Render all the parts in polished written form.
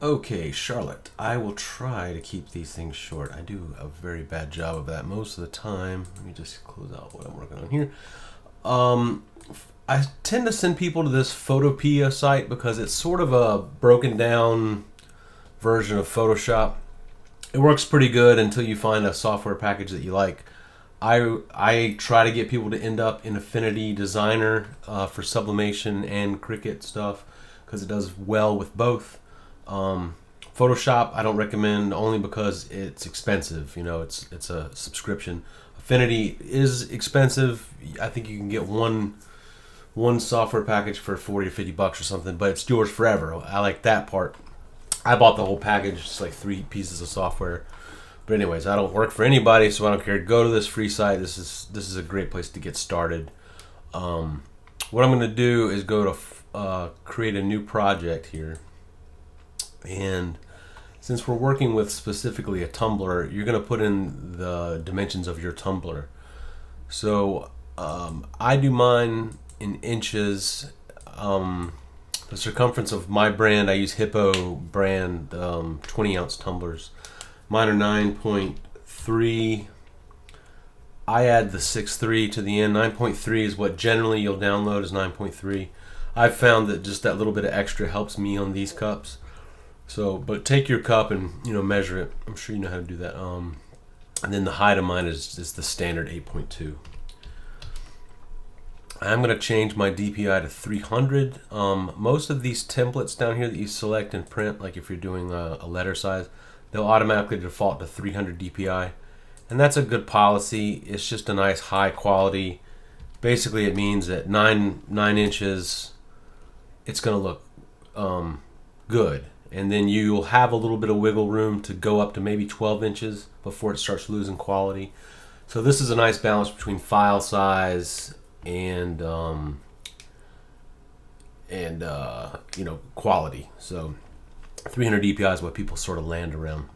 Okay, Charlotte, I will try to keep these things short. I do a very bad job of that most of the time. Let me just close out what I'm working on here. Um, I tend to send people to this Photopea site because it's sort of a broken down version of Photoshop. It works pretty good until you find a software package that you like. I try to get people to end up in Affinity Designer for sublimation and Cricut stuff because it does well with both. Um, Photoshop I don't recommend only because it's expensive. You know, it's a subscription. Affinity is expensive. I think you can get one software package for 40 or 50 bucks or something, but it's yours forever. I like that part. I bought the whole package, it's like 3 pieces of software. But anyways, I don't work for anybody, so I don't care. Go to this free site. This is a great place to get started. What I'm going to do is go to create a new project here. And since we're working with specifically a tumbler, you're going to put in the dimensions of your tumbler. So I do mine in inches. The circumference of my brand, I use Hippo brand 20 ounce tumblers. Mine are 9.3. I add the 6.3 to the end. 9.3 is what generally you'll download is 9.3. I've found that just that little bit of extra helps me on these cups. So, but take your cup and measure it. I'm sure you know how to do that. And then the height of mine is the standard 8.2. I'm going to change my DPI to 300. Most of these templates down here that you select and print, like if you're doing a letter size, they'll automatically default to 300 DPI. And that's a good policy. It's just a nice high quality. Basically, it means that 9 inches, it's going to look good. And then you'll have a little bit of wiggle room to go up to maybe 12 inches before it starts losing quality. So this is a nice balance between file size and quality. So 300 DPI is what people sort of land around,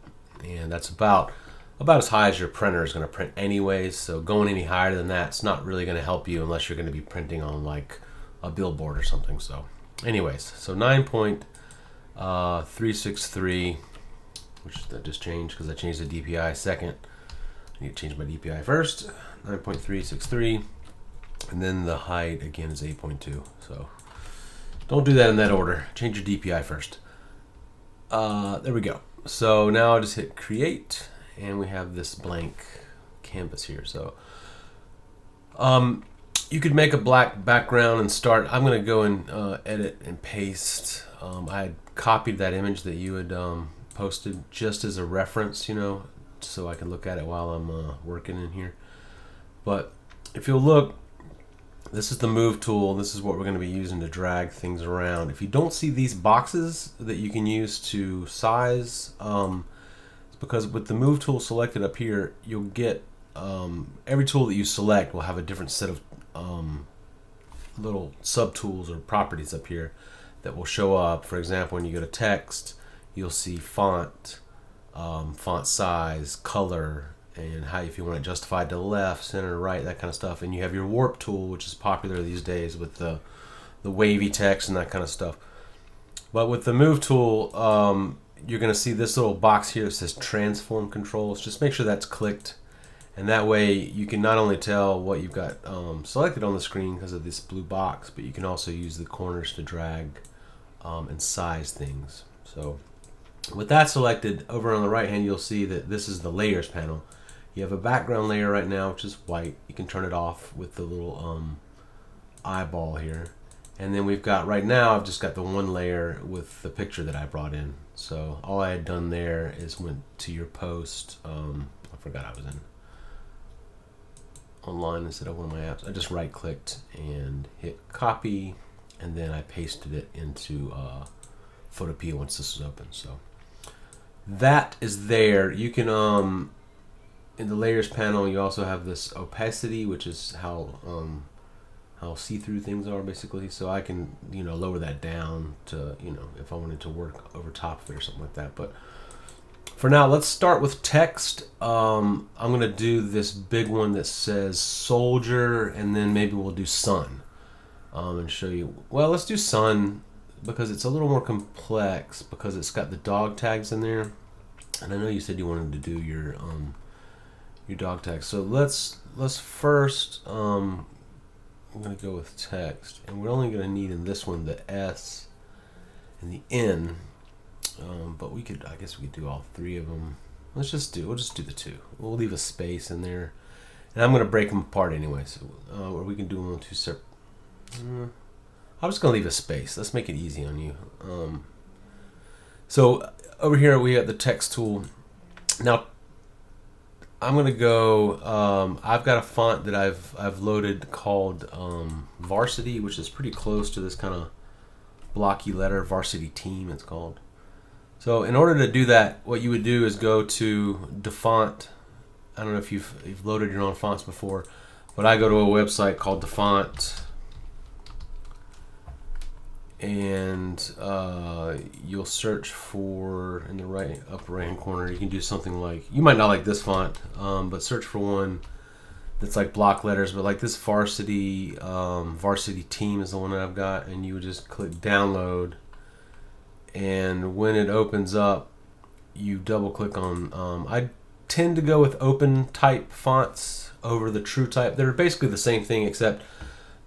and that's about as high as your printer is going to print anyways. So going any higher than that, it's not really going to help you unless you're going to be printing on like a billboard or something. So anyways, so 9.363, which that just changed because I changed the DPI second. I need to change my DPI first. 9.363. And then the height again is 8.2. So don't do that in that order. Change your DPI first. There we go. So now I'll just hit create, and we have this blank canvas here. So you could make a black background and start. I'm going to go and edit and paste. I had copied that image that you had posted just as a reference, so I can look at it while I'm working in here. But if you'll look, this is the move tool. This is what we're going to be using to drag things around. If you don't see these boxes that you can use to size, it's because with the move tool selected up here, you'll get every tool that you select will have a different set of little sub-tools or properties up here that will show up. For example, when you go to text, you'll see font, font size, color, and how if you want it justified to left, center, right, that kind of stuff. And you have your warp tool, which is popular these days with the wavy text and that kind of stuff. But with the move tool, you're going to see this little box here that says transform controls. Just make sure that's clicked, and that way you can not only tell what you've got selected on the screen because of this blue box, but you can also use the corners to drag and size things. So with that selected, over on the right hand you'll see that this is the layers panel. You have a background layer right now, which is white. You can turn it off with the little eyeball here. And then we've got, right now, I've just got the one layer with the picture that I brought in. So all I had done there is went to your post. I forgot I was in online instead of one of my apps. I just right-clicked and hit copy, and then I pasted it into Photopea once this is open. So that is there. You can in the layers panel, you also have this opacity, which is how see-through things are basically. So I can lower that down to if I wanted to work over top of it or something like that. But for now, let's start with text. I'm gonna do this big one that says soldier, and then maybe we'll do sun, and show you. Well, let's do sun because it's a little more complex because it's got the dog tags in there, and I know you said you wanted to do your dog tags. So let's first I'm gonna go with text, and we're only gonna need in this one the S and the N, but I guess we could do all three of them. We'll just do the two. We'll leave a space in there, and I'm gonna break them apart anyway, so or we can do them on two separate. I'm just gonna leave a space. Let's make it easy on you. So over here we have the text tool. Now I'm gonna go. I've got a font that I've loaded called Varsity, which is pretty close to this kind of blocky letter. Varsity Team, it's called. So in order to do that, what you would do is go to DaFont. I don't know if you've loaded your own fonts before, but I go to a website called DaFont, and you'll search for, in the right upper right hand corner, you can do something like, you might not like this font, but search for one that's like block letters, but like this Varsity Team is the one that I've got, and you would just click download, and when it opens up you double click on, I tend to go with open type fonts over the true type. They're basically the same thing, except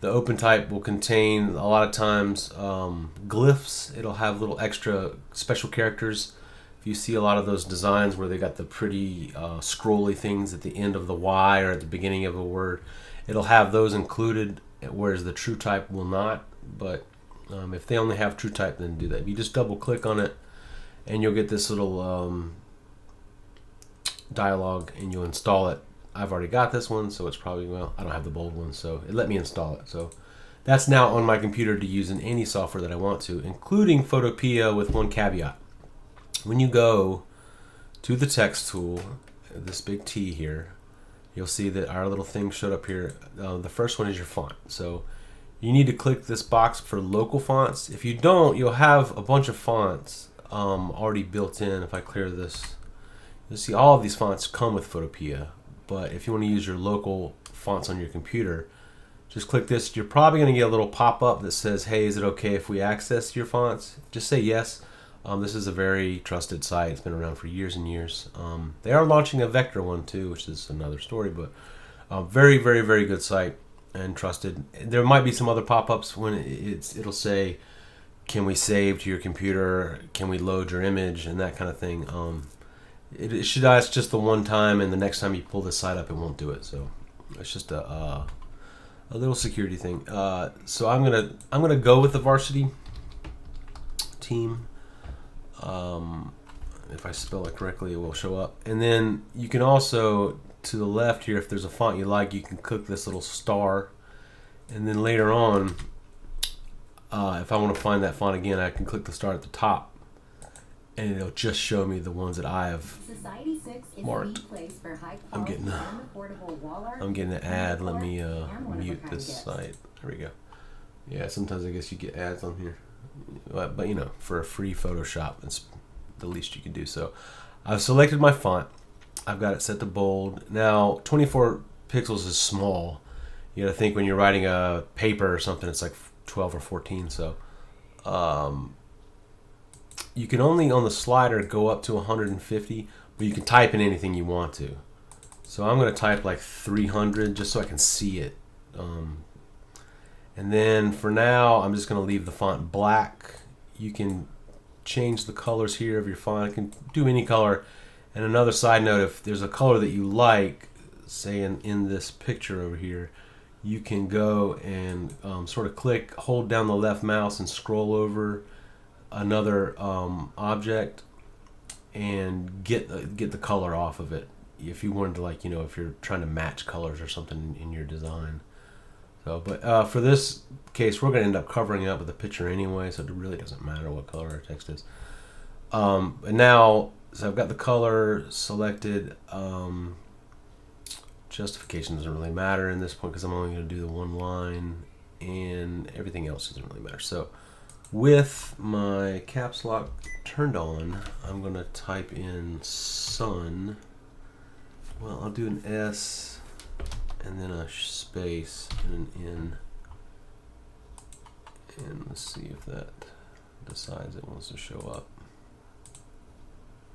the open type will contain a lot of times glyphs. It'll have little extra special characters. If you see a lot of those designs where they got the pretty scrolly things at the end of the Y or at the beginning of a word, it'll have those included, whereas the true type will not. But if they only have true type, then do that. You just double click on it and you'll get this little dialog, and you'll install it. I've already got this one, so it's probably, well, I don't have the bold one, so it let me install it. So that's now on my computer to use in any software that I want to, including Photopea, with one caveat. When you go to the text tool, this big T here, you'll see that our little thing showed up here. The first one is your font. So you need to click this box for local fonts. If you don't, you'll have a bunch of fonts already built in. If I clear this, you'll see all of these fonts come with Photopea. But if you want to use your local fonts on your computer, just click this. You're probably going to get a little pop-up that says, hey, is it okay if we access your fonts? Just say yes. This is a very trusted site. It's been around for years and years. They are launching a vector one too, which is another story, but very, very, very good site and trusted. There might be some other pop-ups when it'll say, can we save to your computer? Can we load your image? And that kind of thing. It should ask just the one time, and the next time you pull this site up, it won't do it. So it's just a little security thing. So I'm gonna go with the Varsity Team. If I spell it correctly, it will show up. And then you can also, to the left here, if there's a font you like, you can click this little star, and then later on, if I want to find that font again, I can click the star at the top, and it'll just show me the ones that I have marked. I'm getting an ad. Let me mute this site. There we go. Yeah, sometimes I guess you get ads on here, but you know, for a free Photoshop, it's the least you can do. So I've selected my font. I've got it set to bold. Now 24 pixels is small. You got to think when you're writing a paper or something, it's like 12 or 14. So you can only on the slider go up to 150, but you can type in anything you want to. So I'm going to type like 300 just so I can see it. And then for now, I'm just going to leave the font black. You can change the colors here of your font. You can do any color. And another side note, if there's a color that you like, say in this picture over here, you can go and sort of click, hold down the left mouse and scroll over another object and get the color off of it. If you wanted to, like, you know, if you're trying to match colors or something in your design. So, but for this case, we're going to end up covering it up with a picture anyway, so it really doesn't matter what color our text is. And now, so I've got the color selected. Justification doesn't really matter in this point because I'm only going to do the one line, and everything else doesn't really matter. So with my caps lock turned on, I'm going to type in sun. Well, I'll do an S and then a space and an N. And let's see if that decides it wants to show up.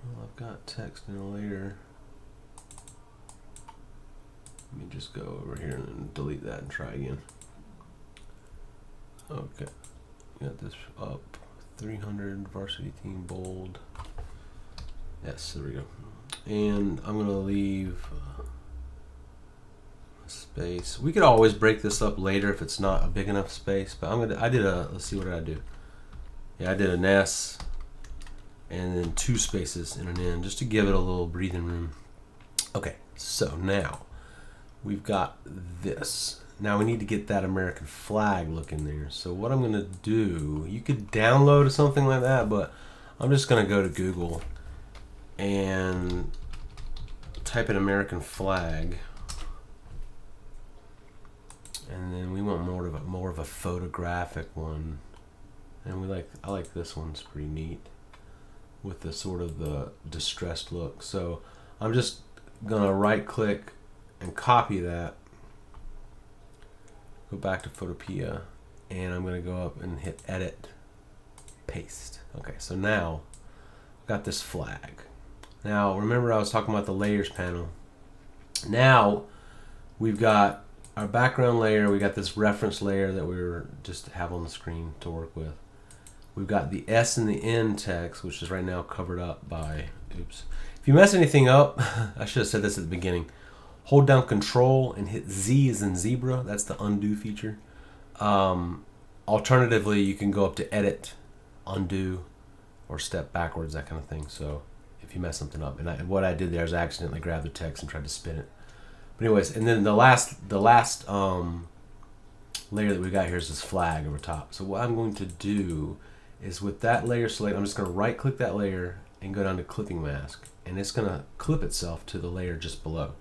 Well, I've got text in a layer. Let me just go over here and delete that and try again. Okay, got this up. 300 varsity team bold. Yes, there we go. And I'm gonna leave space. We could always break this up later if it's not a big enough space, but let's see, what did I do? Yeah, I did an S and then 2 spaces in an N just to give it a little breathing room. Okay, so now we've got this. Now we need to get that American flag look in there. So what I'm gonna do, you could download something like that, but I'm just gonna go to Google and type in American flag. And then we want more of a photographic one. And I like this one, it's pretty neat with the sort of the distressed look. So I'm just gonna right click and copy that. Go back to Photopea and I'm gonna go up and hit edit, paste. Okay, so now I've got this flag. Now remember I was talking about the layers panel. Now we've got our background layer, we got this reference layer that we were just have on the screen to work with. We've got the S and the N text, which is right now covered up by, oops. If you mess anything up, I should have said this at the beginning, hold down Control and hit Z as in zebra, that's the undo feature. Alternatively, you can go up to edit, undo, or step backwards, that kind of thing. So if you mess something up, and what I did there is I accidentally grabbed the text and tried to spin it. But anyways, and then the last layer that we got here is this flag over top. So what I'm going to do is with that layer select, I'm just going to right click that layer and go down to clipping mask, and it's going to clip itself to the layer just below.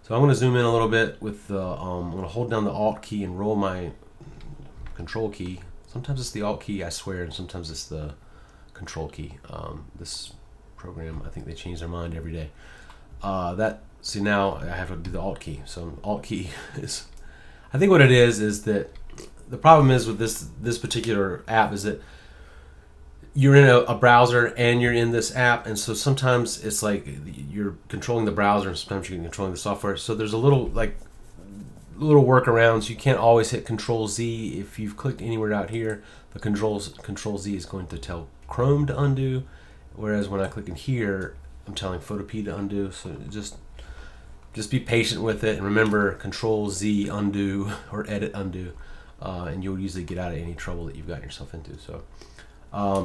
So I'm going to zoom in a little bit with the, I'm going to hold down the Alt key and roll my Control key. Sometimes it's the Alt key, I swear, and sometimes it's the Control key. This program, I think they change their mind every day. See, now I have to do the Alt key. So Alt key is, I think what it is that the problem is with this particular app is that you're in a browser and you're in this app, and so sometimes it's like you're controlling the browser and sometimes you're controlling the software. So there's a little workarounds. You can't always hit Control Z. If you've clicked anywhere out here, the Control Z is going to tell Chrome to undo, whereas when I click in here, I'm telling Photopea to undo. So just be patient with it, and remember Control Z undo or edit undo, and you'll usually get out of any trouble that you've gotten yourself into. So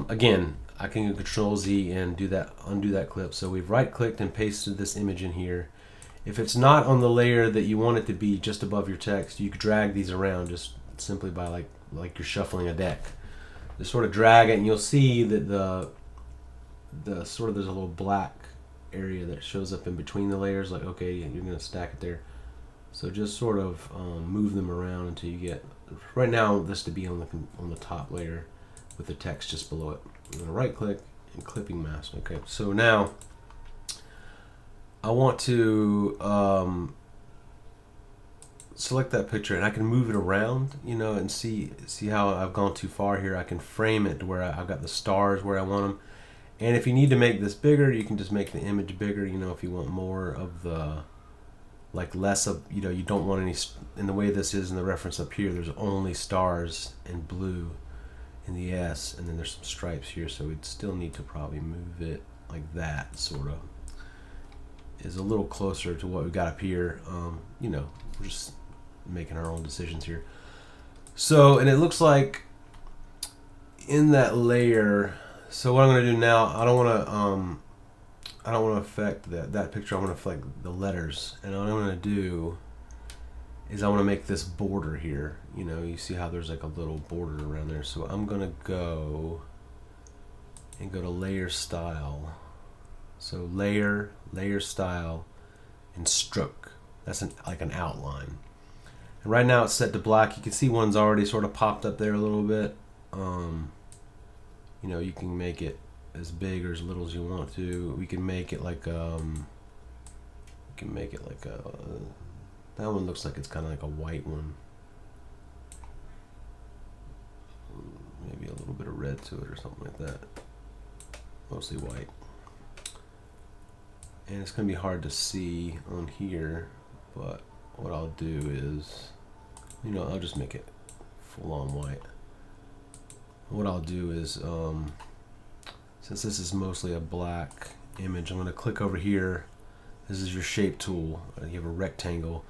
again, I can go Control Z and undo that clip. So we've right clicked and pasted this image in here. If it's not on the layer that you want it to be just above your text, you could drag these around just simply by like you're shuffling a deck. Just sort of drag it, and you'll see that the sort of there's a little black area that shows up in between the layers. Like, okay, you're gonna stack it there. So just sort of move them around until you get. Right now, this to be on the top layer with the text just below it. I'm gonna right click and clipping mask. Okay, so now I want to select that picture, and I can move it around, and see how I've gone too far here. I can frame it to where I've got the stars where I want them. And if you need to make this bigger, you can just make the image bigger. If you want more of the, less of, you don't want any. In the way this is in the reference up here, there's only stars and blue in the S, and then there's some stripes here. So we'd still need to probably move it like that, sort of. Is a little closer to what we've got up here. We're just making our own decisions here. So, and it looks like in that layer. So what I'm going to do now, I don't want to affect that picture. I want to affect the letters, and what I'm going to do is I want to make this border here. You see how there's like a little border around there. So I'm going to go to layer style. So layer style, and stroke. That's like an outline. And right now it's set to black. You can see one's already sort of popped up there a little bit. You can make it as big or as little as you want to. We can make it like that one looks like it's kind of like a white one. maybe a little bit of red to it or something like that. Mostly white. And it's going to be hard to see on here, but what I'll do is, I'll just make it full on white. What I'll do is, since this is mostly a black image, I'm going to click over here. This is your shape tool. You have a rectangle.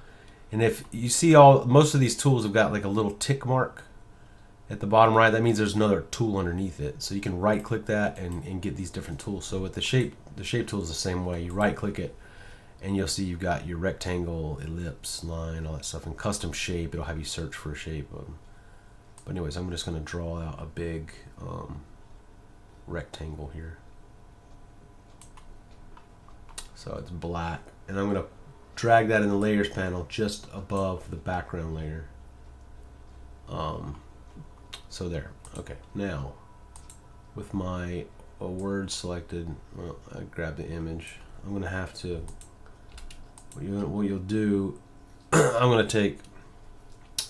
And if you see most of these tools have got like a little tick mark at the bottom right, that means there's another tool underneath it. So you can right click that and get these different tools. So with the shape tool is the same way. You right click it and you'll see you've got your rectangle, ellipse, line, all that stuff. And custom shape, it'll have you search for a shape. But anyways, I'm just going to draw out a big rectangle here. So it's black. And I'm going to drag that in the layers panel just above the background layer. So there. Okay. Now, with my word selected, well, I grab the image. I'm going to have to, what you'll do, I'm going to take,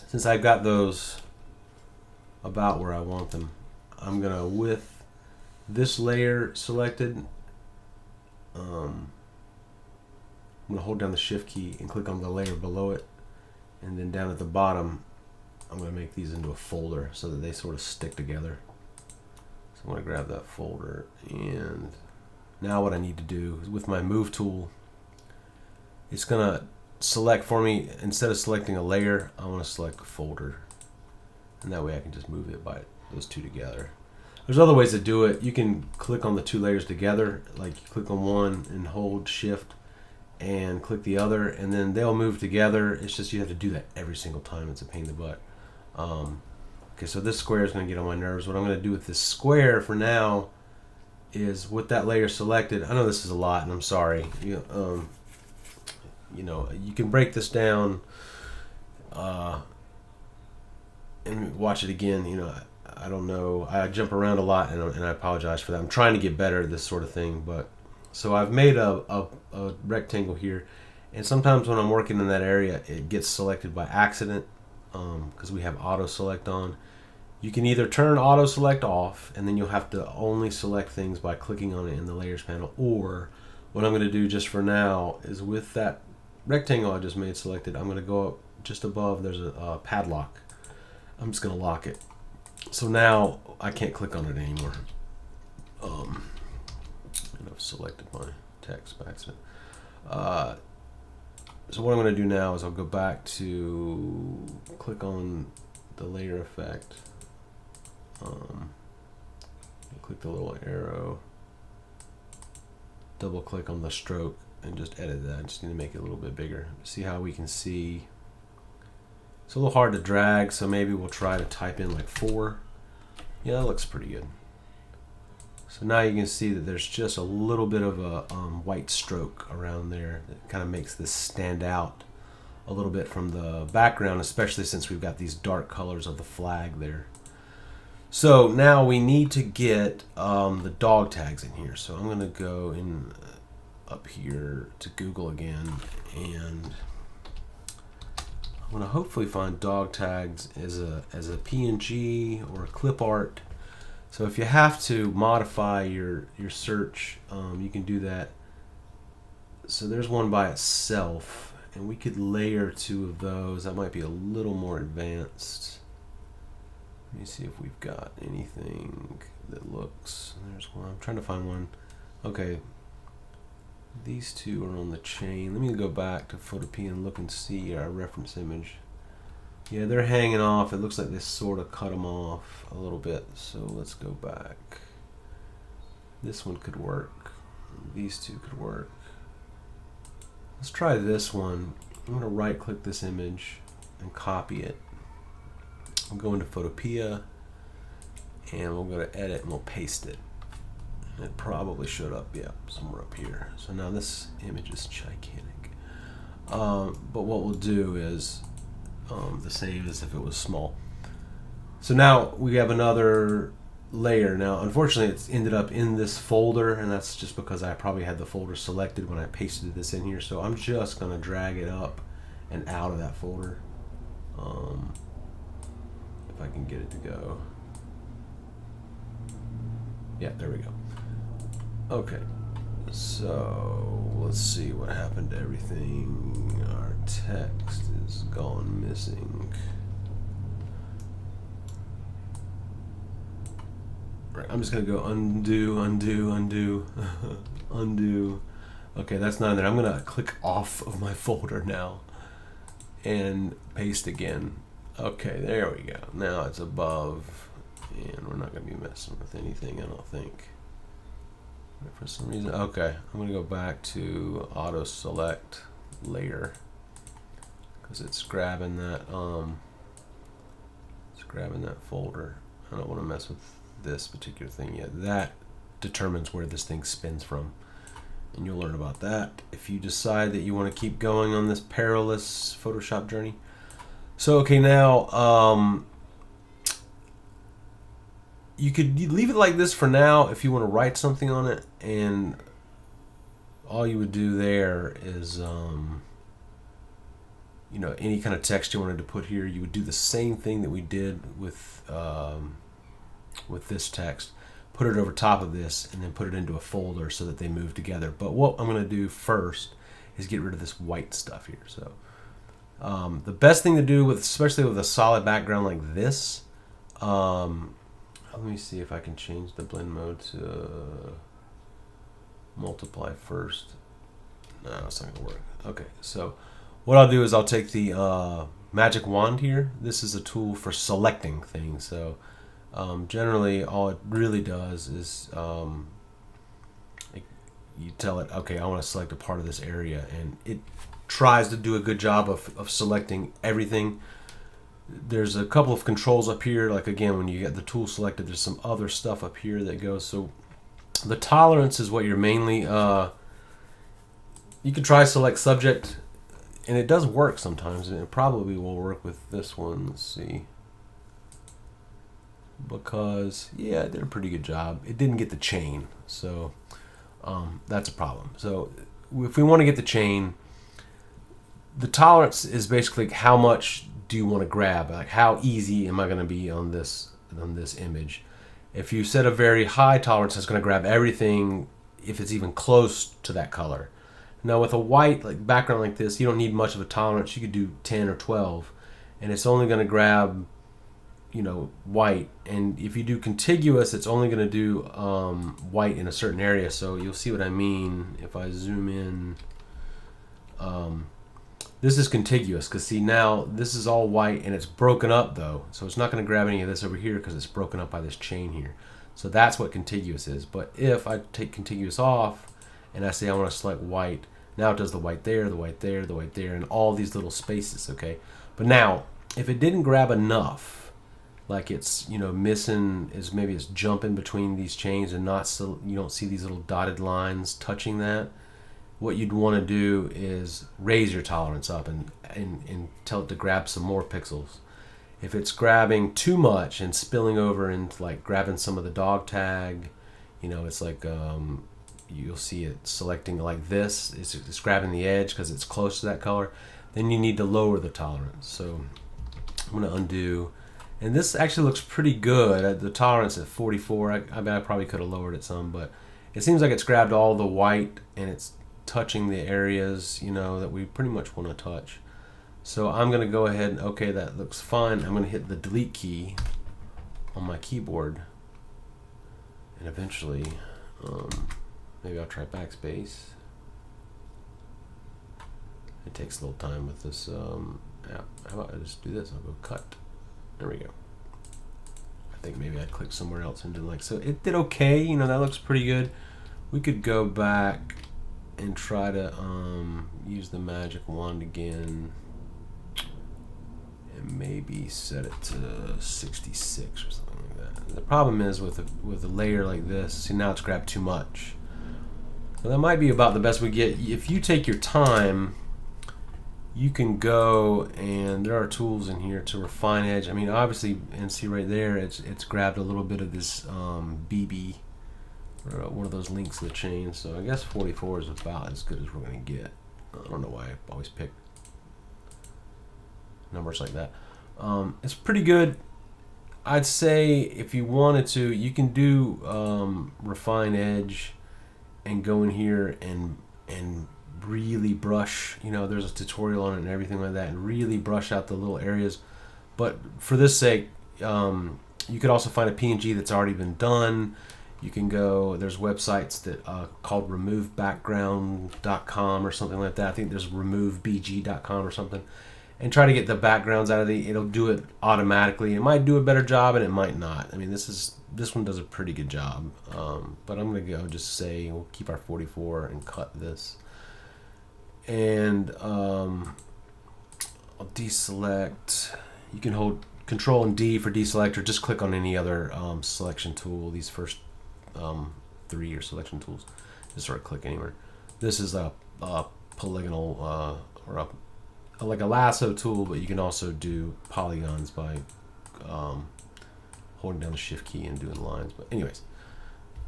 since I've got those about where I want them, I'm going to, with this layer selected, I'm going to hold down the shift key and click on the layer below it, and then down at the bottom I'm going to make these into a folder so that they sort of stick together. So I'm going to grab that folder, and now what I need to do is with my move tool, it's going to select for me, instead of selecting a layer, I want to select a folder, and that way I can just move it by those two together. There's other ways to do it. You can click on the two layers together, like you click on one and hold shift and click the other, and then they'll move together. It's just you have to do that every single time. It's a pain in the butt. Okay, so this square is going to get on my nerves. What I'm going to do with this square for now is, with that layer selected, I know this is a lot, and I'm sorry. You can break this down and watch it again. I don't know. I jump around a lot, and I apologize for that. I'm trying to get better at this sort of thing, but so I've made a rectangle here, and sometimes when I'm working in that area, it gets selected by accident because we have auto select on. You can either turn auto select off, and then you'll have to only select things by clicking on it in the layers panel, or what I'm going to do just for now is, with that rectangle I just made selected, I'm going to go up just above. There's a padlock. I'm just going to lock it. So now I can't click on it anymore. And I've selected my text by accident. So what I'm going to do now is I'll go back to click on the layer effect. Click the little arrow. Double click on the stroke and just edit that. I just need to make it a little bit bigger. See how we can see. It's a little hard to drag, so maybe we'll try to type in like 4. Yeah, that looks pretty good. So now you can see that there's just a little bit of a white stroke around there that kind of makes this stand out a little bit from the background, especially since we've got these dark colors of the flag there. So now we need to get the dog tags in here. So I'm going to go in up here to Google again, and I'm going to hopefully find dog tags as a PNG or a clip art. So if you have to modify your search, you can do that. So there's one by itself, and we could layer 2 of those. That might be a little more advanced. Let me see if we've got anything that looks. There's one. I'm trying to find one. Okay. These 2 are on the chain. Let me go back to Photopea and look and see our reference image. Yeah, they're hanging off. It looks like they sort of cut them off a little bit. So let's go back. This one could work. These 2 could work. Let's try this one. I'm going to right click this image and copy it. We'll go into Photopea and we'll go to edit and we'll paste it. It probably showed up, yeah, somewhere up here. So now this image is gigantic. But what we'll do is the same as if it was small. So now we have another layer. Now, unfortunately, it's ended up in this folder, and that's just because I probably had the folder selected when I pasted this in here. So I'm just going to drag it up and out of that folder. If I can get it to go. Yeah, there we go. Okay, so let's see what happened to everything. Our text is gone missing. Right, I'm just gonna go undo, undo, undo, undo. Okay, that's not in there. I'm gonna click off of my folder now and paste again. Okay, there we go. Now it's above, and we're not gonna be messing with anything, I don't think. For some reason, okay, I'm gonna go back to auto select layer because it's grabbing that folder. I don't want to mess with this particular thing yet. That determines where this thing spins from, and you'll learn about that if you decide that you want to keep going on this perilous Photoshop journey. So okay, now you could leave it like this for now if you want to write something on it, and all you would do there is you know, any kind of text you wanted to put here, you would do the same thing that we did with this text. Put it over top of this and then put it into a folder so that they move together. But what I'm going to do first is get rid of this white stuff here. So the best thing to do, with especially with a solid background like this, let me see if I can change the blend mode to multiply first. No, it's not going to work. Okay, so what I'll do is I'll take the magic wand here. This is a tool for selecting things. So generally all it really does is you tell it, okay, I want to select a part of this area, and it tries to do a good job of selecting everything. There's a couple of controls up here, like again, when you get the tool selected, there's some other stuff up here that goes. So the tolerance is what you're mainly, you can try select subject, and it does work sometimes, and it probably will work with this one. Let's see. Because, yeah, it did a pretty good job. It didn't get the chain, so that's a problem. So if we want to get the chain, the tolerance is basically how much do you want to grab? Like how easy am I going to be on this image? If you set a very high tolerance, it's going to grab everything if it's even close to that color. Now with a white like background like this, you don't need much of a tolerance. You could do 10 or 12, and it's only going to grab, you know, white. And if you do contiguous, it's only going to do white in a certain area. So you'll see what I mean if I zoom in. This is contiguous because see, now this is all white and it's broken up though, so it's not going to grab any of this over here because it's broken up by this chain here. So that's what contiguous is. But if I take contiguous off and I say I want to select white, now it does the white there, the white there, the white there, and all these little spaces. Okay, but now if it didn't grab enough, like it's, you know, missing, is maybe it's jumping between these chains and not, so you don't see these little dotted lines touching that, what you'd want to do is raise your tolerance up and tell it to grab some more pixels. If it's grabbing too much and spilling over into like grabbing some of the dog tag, you know, it's like you'll see it selecting like this, it's grabbing the edge because it's close to that color, then you need to lower the tolerance. So I'm going to undo, and this actually looks pretty good. The tolerance at 44, I bet I probably could have lowered it some, but it seems like it's grabbed all the white and it's touching the areas, you know, that we pretty much want to touch. So I'm going to go ahead and, okay, that looks fine. I'm going to hit the delete key on my keyboard, and eventually maybe I'll try backspace. It takes a little time with this app. How about I just do this? I'll go cut. There we go. I think maybe I'd click somewhere else and do like, so it did okay, you know, that looks pretty good. We could go back and try to use the magic wand again and maybe set it to 66 or something like that. The problem is with a layer like this, see, now it's grabbed too much. So that might be about the best we get. If you take your time, you can go, and there are tools in here to refine edge. I mean, obviously, and see right there, it's grabbed a little bit of this BB, or one of those links in the chain. So I guess 44 is about as good as we're going to get. I don't know why I always pick numbers like that. It's pretty good. I'd say if you wanted to, you can do refine edge and go in here and really brush. You know, there's a tutorial on it and everything like that, and really brush out the little areas. But for this sake, you could also find a PNG that's already been done. You can go, there's websites that called removebackground.com or something like that. I think there's removebg.com or something. And try to get the backgrounds out of it'll do it automatically. It might do a better job and it might not. I mean, this one does a pretty good job. But I'm going to go just say, we'll keep our 44 and cut this. And I'll deselect. You can hold Control and D for deselect, or just click on any other selection tool. These first 3 are selection tools. Just sort of click anywhere. This is a polygonal or like a lasso tool, but you can also do polygons by holding down the shift key and doing lines. But anyways,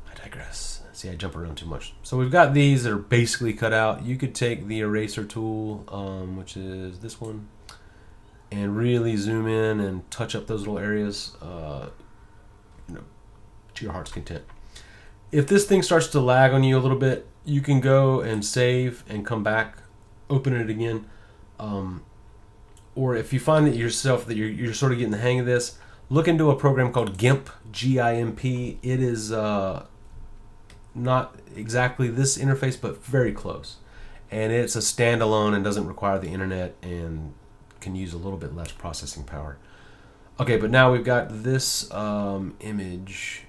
I digress. See, I jump around too much. So we've got these that are basically cut out. You could take the eraser tool, which is this one, and really zoom in and touch up those little areas, to your heart's content. If this thing starts to lag on you a little bit, you can go and save and come back, open it again. Or if you find that yourself that you're sort of getting the hang of this, look into a program called GIMP, G-I-M-P. It is not exactly this interface, but very close. And it's a standalone and doesn't require the internet and can use a little bit less processing power. Okay, but now we've got this image,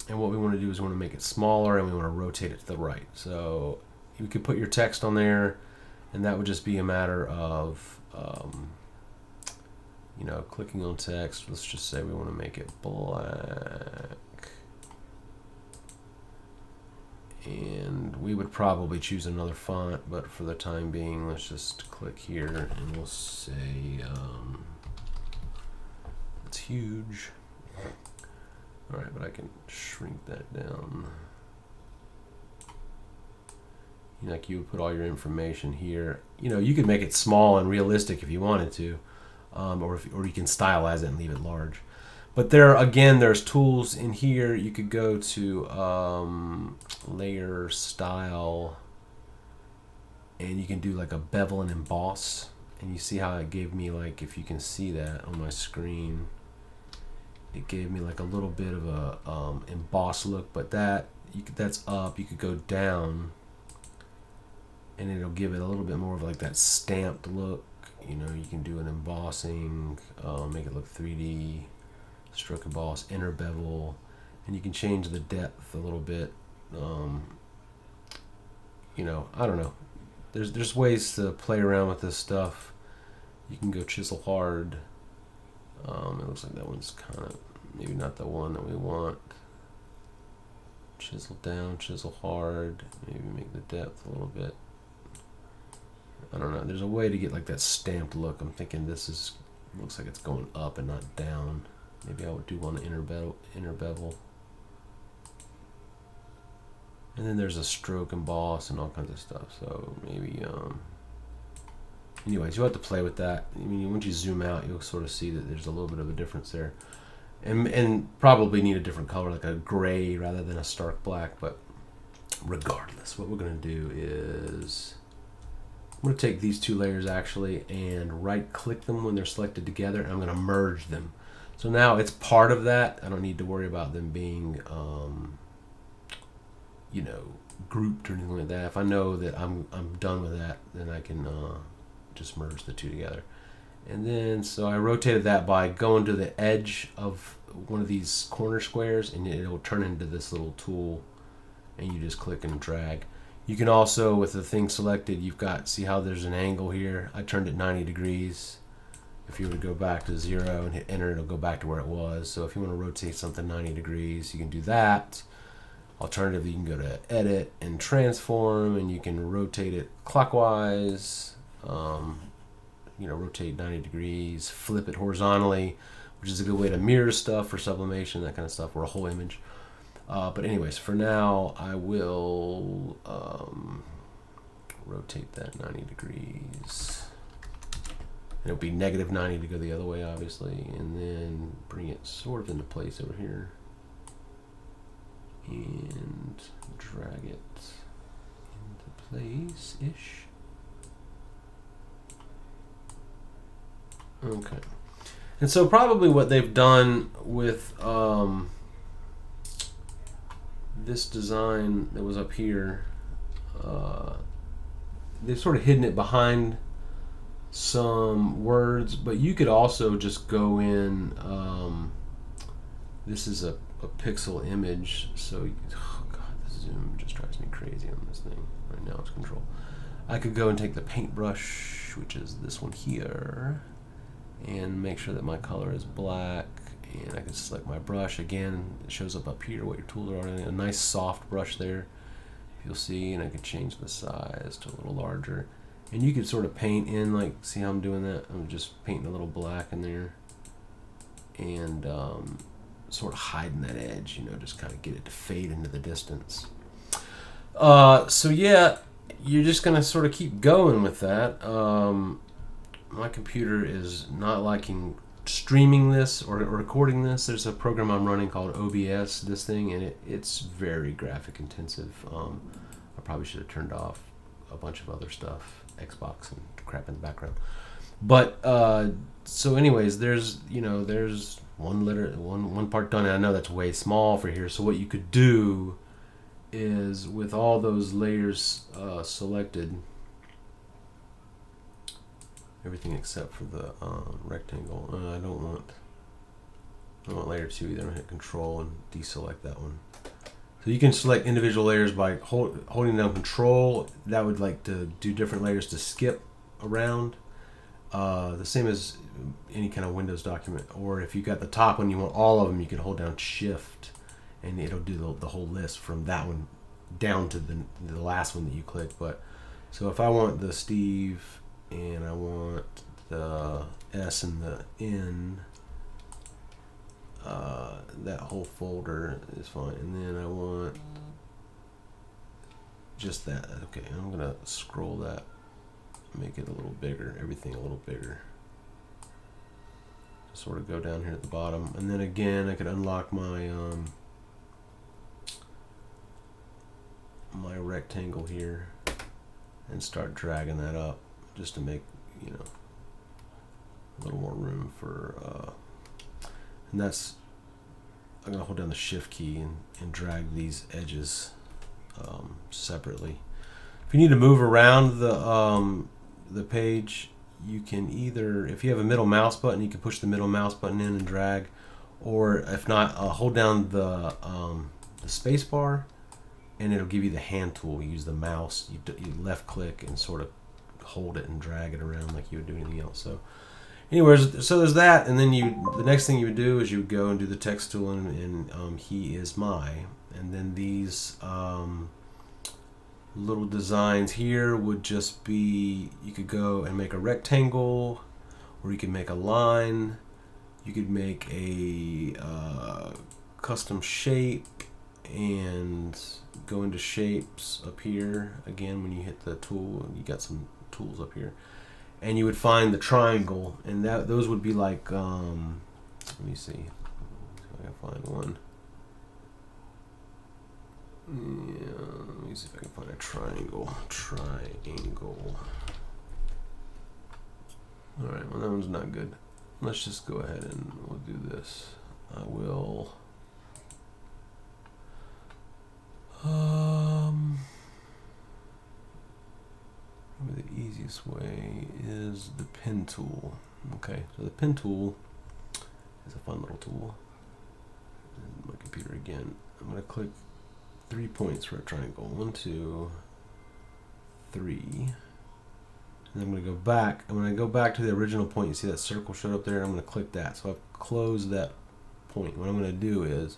and what we want to do is we want to make it smaller and we want to rotate it to the right. So you could put your text on there, and that would just be a matter of clicking on text. Let's just say we want to make it black, and we would probably choose another font, but for the time being, let's just click here and we'll say it's huge. All right, but I can shrink that down. Like you would put all your information here. You could make it small and realistic if you wanted to, or you can stylize it and leave it large. But there's tools in here. You could go to layer style, and you can do like a bevel and emboss. And you see how it gave me, like, if you can see that on my screen, it gave me like a little bit of a emboss look. But that's up. You could go down, and it'll give it a little bit more of like that stamped look. You can do an embossing, make it look 3D, stroke emboss, inner bevel, and you can change the depth a little bit. I don't know. There's ways to play around with this stuff. You can go chisel hard. It looks like that one's kind of maybe not the one that we want. Chisel down, chisel hard, maybe make the depth a little bit. I don't know. There's a way to get like that stamped look. I'm thinking looks like it's going up and not down. Maybe I would do one inner bevel. And then there's a stroke emboss and all kinds of stuff. So maybe, anyways, you'll have to play with that. I mean, once you zoom out, you'll sort of see that there's a little bit of a difference there. And probably need a different color, like a gray rather than a stark black. But regardless, what we're going to do is I'm going to take these two layers actually and right click them when they're selected together, and I'm going to merge them. So now it's part of that. I don't need to worry about them being grouped or anything like that. If I know that I'm done with that, then I can just merge the two together. And then so I rotated that by going to the edge of one of these corner squares, and it'll turn into this little tool, and you just click and drag. You can also, with the thing selected, see how there's an angle here. I turned it 90 degrees. If you were to go back to 0 and hit enter, it'll go back to where it was. So if you want to rotate something 90 degrees, you can do that. Alternatively, you can go to edit and transform, and you can rotate it clockwise. Rotate 90 degrees, flip it horizontally, which is a good way to mirror stuff for sublimation, that kind of stuff, or a whole image. But anyways, for now, I will rotate that 90 degrees. And it'll be -90 to go the other way, obviously. And then bring it sort of into place over here. And drag it into place-ish. Okay. And so probably what they've done with this design that was up here, they've sort of hidden it behind some words, but you could also just go in, this is a pixel image, so, oh god, the zoom just drives me crazy on this thing. Right now it's control. I could go and take the paintbrush, which is this one here, and make sure that my color is black, and I can select my brush. Again, it shows up here what your tools are. A nice soft brush there, you'll see, and I can change the size to a little larger. And you could sort of paint in, like, see how I'm doing that? I'm just painting a little black in there, and sort of hiding that edge, you know, just kind of get it to fade into the distance. So yeah, you're just gonna sort of keep going with that. My computer is not liking streaming this or recording this. There's a program I'm running called OBS, this thing, and it's very graphic intensive. I probably should have turned off a bunch of other stuff, Xbox and crap in the background. But so anyways, there's one part done, and I know that's way small for here. So what you could do is, with all those layers selected, everything except for the rectangle. I don't want layer 2 either. I'm gonna hit Control and deselect that one. So you can select individual layers by holding down Control. That would like to do different layers to skip around. The same as any kind of Windows document. Or if you got the top one, you want all of them, you can hold down Shift, and it'll do the whole list from that one down to the last one that you click. But so if I want the Steve, and I want the S and the N, that whole folder is fine. And then I want just that. Okay, I'm gonna scroll that, make it a little bigger, everything a little bigger. Sort of go down here at the bottom, and then again I could unlock my my rectangle here and start dragging that up, just to make, you know, a little more room for and that's, I'm gonna hold down the Shift key and drag these edges separately. If you need to move around the page, you can either, if you have a middle mouse button, you can push the middle mouse button in and drag, or if not, hold down the space bar, and it'll give you the hand tool. You use the mouse, you left click and sort of hold it and drag it around like you would do anything else. So anyways, so there's that, and then the next thing you would do is you would go and do the text tool, and he is my, and then these little designs here would just be, you could go and make a rectangle, or you could make a line, you could make a custom shape, and go into shapes up here. Again, when you hit the tool, you got some tools up here, and you would find the triangle, and those would be like, let me see if I can find one. Yeah, let me see if I can find a triangle. Alright, well that one's not good. Let's just go ahead and we'll do this. I will maybe the easiest way is the pen tool. Okay, so the pen tool is a fun little tool. And my computer again. I'm gonna click 3 points for a triangle. 1, 2, 3. And I'm going to go back. And when I go back to the original point, you see that circle showed up there? I'm going to click that. So I've closed that point. What I'm going to do is,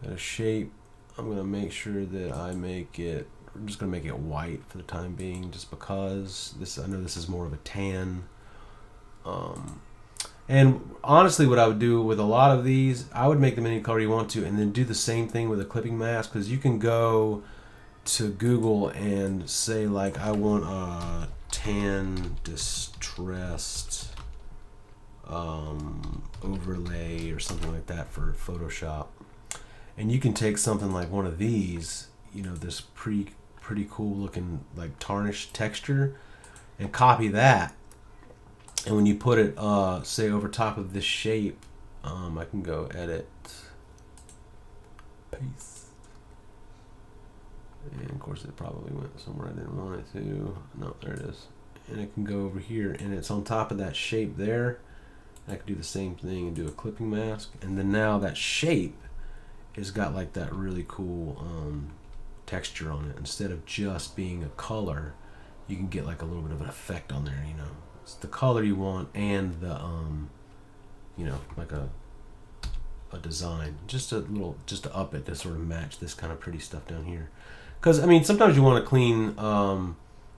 I'm going to shape. I'm going to make sure that I make it, I'm just going to make it white for the time being, just because this, I know this is more of a tan. And honestly, what I would do with a lot of these, I would make them any color you want to, and then do the same thing with a clipping mask, because you can go to Google and say, like, I want a pan distressed overlay or something like that for Photoshop. And you can take something like one of these, you know, this pretty cool looking like tarnished texture, and copy that. And when you put it, say, over top of this shape, I can go edit, paste. And of course it probably went somewhere I didn't want it to. No, there it is. And it can go over here, and it's on top of that shape there. I can do the same thing and do a clipping mask. And then now that shape has got like that really cool texture on it. Instead of just being a color, you can get like a little bit of an effect on there, you know. It's the color you want and the you know, like a design, just a little, just to up it to sort of match this kind of pretty stuff down here. Because I mean, sometimes you want to clean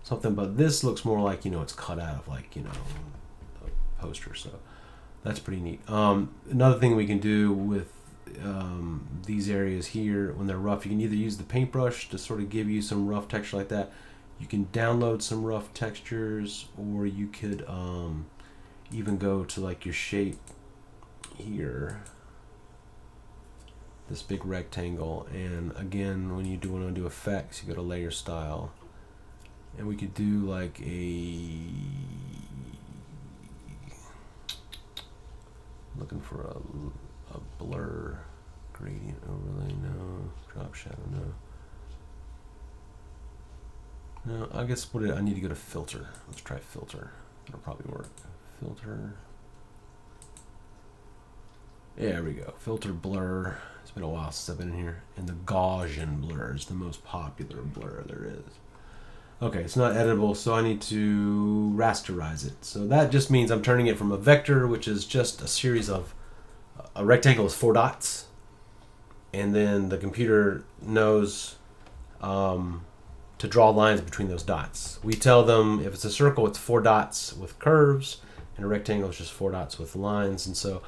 something, but this looks more like, you know, it's cut out of like, you know, a poster. So that's pretty neat. Another thing we can do with these areas here when they're rough, you can either use the paintbrush to sort of give you some rough texture like that. You can download some rough textures, or you could even go to like your shape here, this big rectangle, and again, when you do want to do effects, you go to layer style, and we could do like a, looking for a blur, gradient overlay, no, drop shadow, no. No, I guess I need to go to filter. Let's try filter. That'll probably work. Filter. Yeah, there we go. Filter blur. It's been a while since I've been in here. And the Gaussian blur is the most popular blur there is. Okay, it's not editable, so I need to rasterize it. So that just means I'm turning it from a vector, which is just a series of, a rectangle is 4 dots. And then the computer knows to draw lines between those dots. We tell them if it's a circle, it's 4 dots with curves, and a rectangle is just 4 dots with lines. And so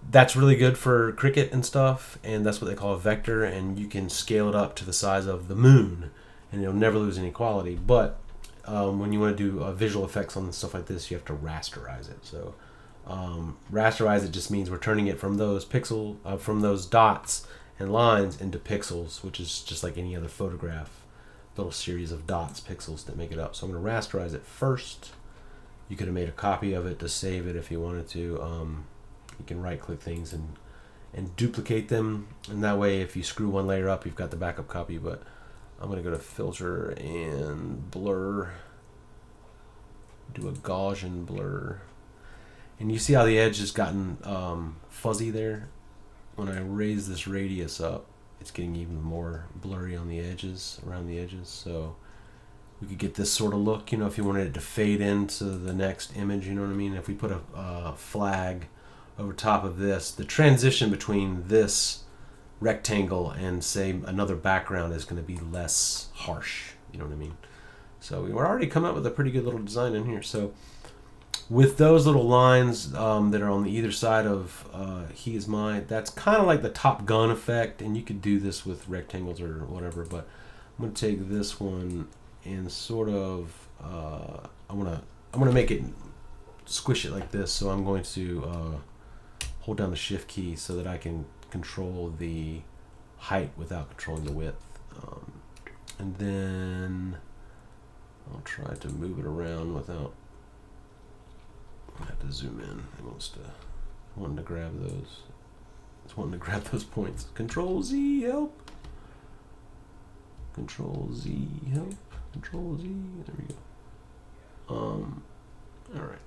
that's really good for Cricut and stuff, and that's what they call a vector, and you can scale it up to the size of the moon, and you'll never lose any quality. But when you want to do visual effects on stuff like this, you have to rasterize it. So rasterize it just means we're turning it from those from those dots and lines into pixels, which is just like any other photograph, little series of dots, pixels that make it up. So I'm going to rasterize it first. You could have made a copy of it to save it if you wanted to. You can right click things and duplicate them, and that way if you screw one layer up, you've got the backup copy. But I'm going to go to filter and blur, do a Gaussian blur, and you see how the edge has gotten fuzzy there. When I raise this radius up, it's getting even more blurry on the edges, around the edges. So we could get this sort of look, you know, if you wanted it to fade into the next image, you know what I mean? If we put a flag over top of this, the transition between this rectangle and, say, another background is going to be less harsh, you know what I mean? So we're already come up with a pretty good little design in here. So with those little lines that are on the either side of he is mine, that's kind of like the Top Gun effect, and you could do this with rectangles or whatever, but I'm going to take this one and sort of I'm gonna make it, squish it like this. So I'm going to hold down the shift key so that I can control the height without controlling the width, and then I'll try to move it around without, I have to zoom in. It wants to, wanting to grab those. It's wanting to grab those points. Control Z, help. Control Z, help. Control Z. There we go. All right.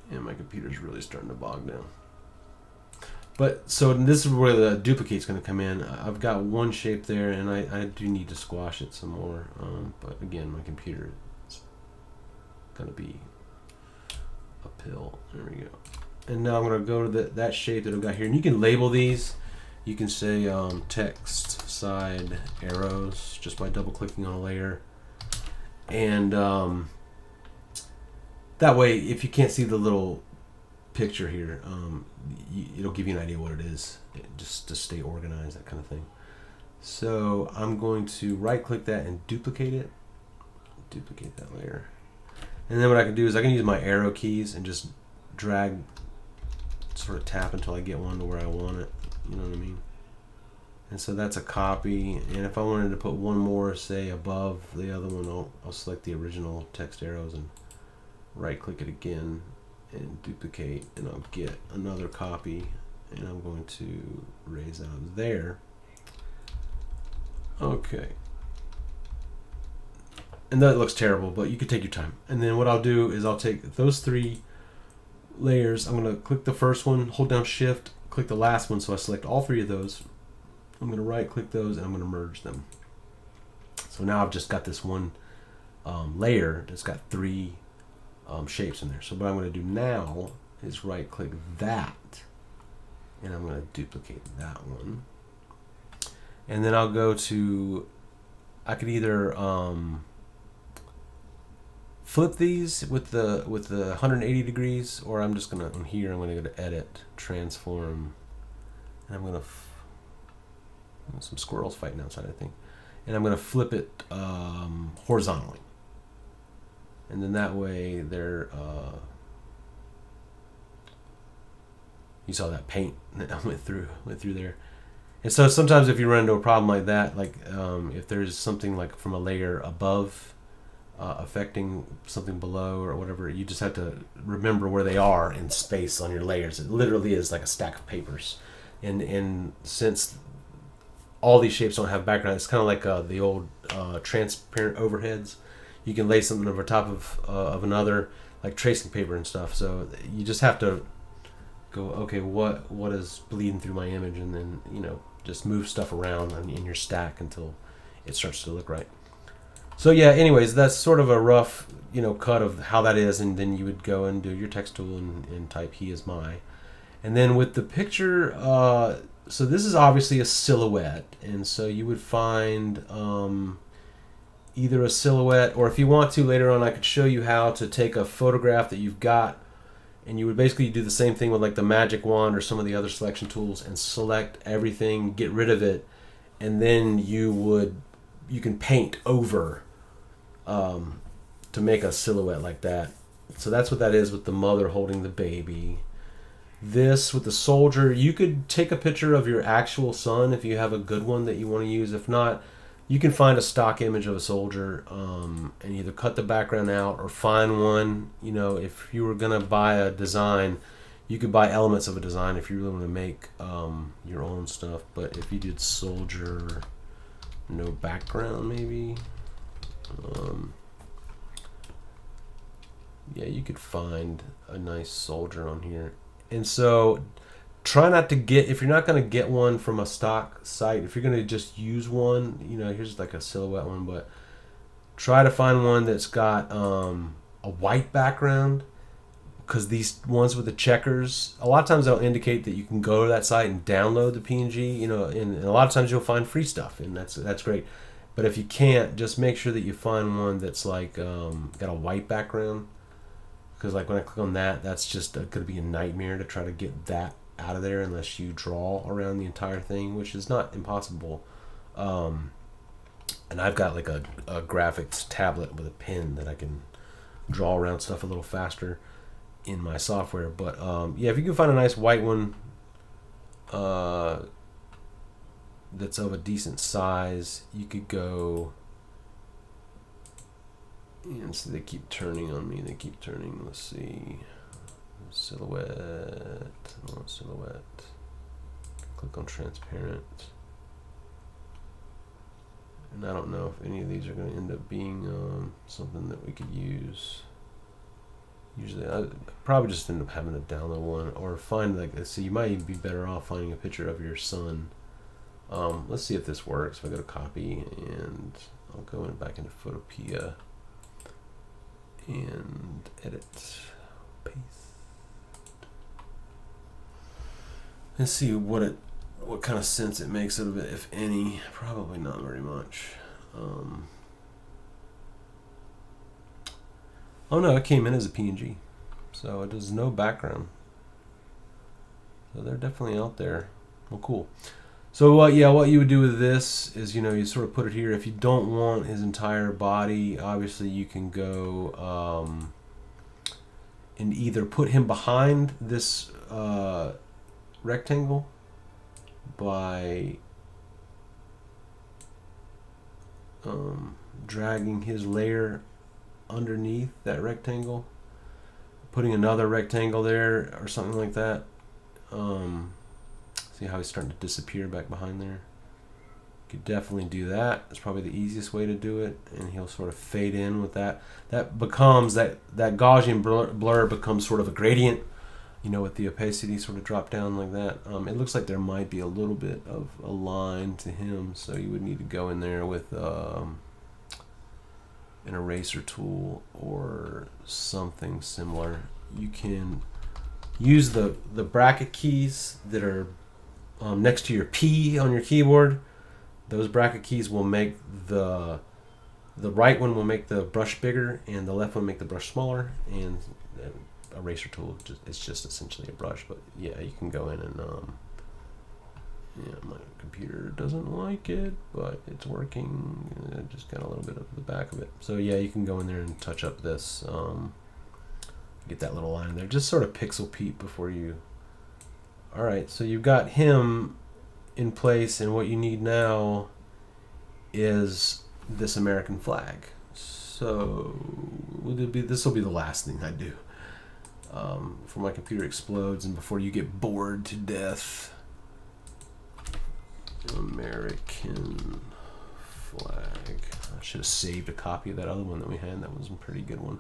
And my computer's really starting to bog down. But so this is where the duplicate's going to come in. I've got one shape there, and I do need to squash it some more. But again, my computer is going to be uphill. There we go. And now I'm going to go to that shape that I've got here. And you can label these. You can say text side arrows just by double clicking on a layer. And that way, if you can't see the little picture here, it'll give you an idea what it is, just to stay organized, that kind of thing. So I'm going to right click that and duplicate it. Duplicate that layer. And then what I can do is I can use my arrow keys and just drag, sort of tap until I get one to where I want it. You know what I mean? And so that's a copy. And if I wanted to put one more, say, above the other one, I'll select the original text arrows and right-click it again and duplicate, and I'll get another copy, and I'm going to raise out of there. Okay. And that looks terrible, but you can take your time. And then what I'll do is I'll take those 3 layers. I'm going to click the first one, hold down Shift, click the last one, so I select all 3 of those. I'm going to right-click those, and I'm going to merge them. So now I've just got this one layer that's got 3 shapes in there. So what I'm going to do now is right-click that, and I'm going to duplicate that one. And then I'll go to, I could either flip these with the 180 degrees, or I'm just gonna, here I'm gonna go to Edit, Transform, and I'm gonna some squirrels fighting outside, I think, and I'm gonna flip it horizontally, and then that way they're you saw that paint that went through there. And so sometimes if you run into a problem like that, like if there's something like from a layer above affecting something below or whatever, you just have to remember where they are in space on your layers. It literally is like a stack of papers. And since all these shapes don't have background, it's kind of like the old transparent overheads. You can lay something over top of another, like tracing paper and stuff. So you just have to go, okay, what is bleeding through my image, and then, you know, just move stuff around in your stack until it starts to look right. So yeah, anyways, that's sort of a rough, you know, cut of how that is, and then you would go and do your text tool and type "he is my," and then with the picture, so this is obviously a silhouette, and so you would find either a silhouette, or if you want to later on, I could show you how to take a photograph that you've got, and you would basically do the same thing with like the magic wand or some of the other selection tools, and select everything, get rid of it, and then you can paint over to make a silhouette like that. So that's what that is with the mother holding the baby. This with the soldier, you could take a picture of your actual son if you have a good one that you want to use. If not, you can find a stock image of a soldier and either cut the background out or find one. You know, if you were gonna buy a design, you could buy elements of a design if you really want to make your own stuff. But if you did soldier, no background, maybe. Yeah, you could find a nice soldier on here. And so try not to get, if you're not going to get one from a stock site, if you're going to just use one, you know, here's like a silhouette one, but try to find one that's got a white background, because these ones with the checkers, a lot of times they'll indicate that you can go to that site and download the PNG, you know, and a lot of times you'll find free stuff, and that's great. But if you can't, just make sure that you find one that's like got a white background, because like when I click on that, that's just going to be a nightmare to try to get that out of there unless you draw around the entire thing, which is not impossible. And I've got like a graphics tablet with a pen that I can draw around stuff a little faster in my software. But yeah, if you can find a nice white one that's of a decent size, you could go. And so they keep turning on me. They keep turning. Let's see. Silhouette. Silhouette. Click on transparent. And I don't know if any of these are going to end up being something that we could use. Usually, I probably just end up having to download one or find, like, so you might even be better off finding a picture of your son. Let's see if this works. If I go to copy, and I'll go back into Photopea and edit, paste, and see what kind of sense it makes out of it, if any. Probably not very much. Oh no, it came in as a PNG, so it does no background. So they're definitely out there. Well, cool. So yeah, what you would do with this is, you know, you sort of put it here. If you don't want his entire body, obviously you can go and either put him behind this rectangle by dragging his layer underneath that rectangle, putting another rectangle there or something like that. See how he's starting to disappear back behind there? Could definitely do that. It's probably the easiest way to do it, and he'll sort of fade in with that. That becomes that Gaussian blur becomes sort of a gradient, you know, with the opacity sort of drop down like that. It looks like there might be a little bit of a line to him, so you would need to go in there with an eraser tool or something similar. You can use the bracket keys that are next to your P on your keyboard. Those bracket keys will make the right one will make the brush bigger, and the left one make the brush smaller. And eraser tool, it's just essentially a brush. But yeah, you can go in and yeah, my computer doesn't like it, but it's working. I just got a little bit of the back of it. So yeah, you can go in there and touch up this. Get that little line there. Just sort of pixel peep before you. All right, so you've got him in place, and what you need now is this American flag. So this will be the last thing I do before my computer explodes and before you get bored to death. American flag. I should have saved a copy of that other one that we had. That was a pretty good one.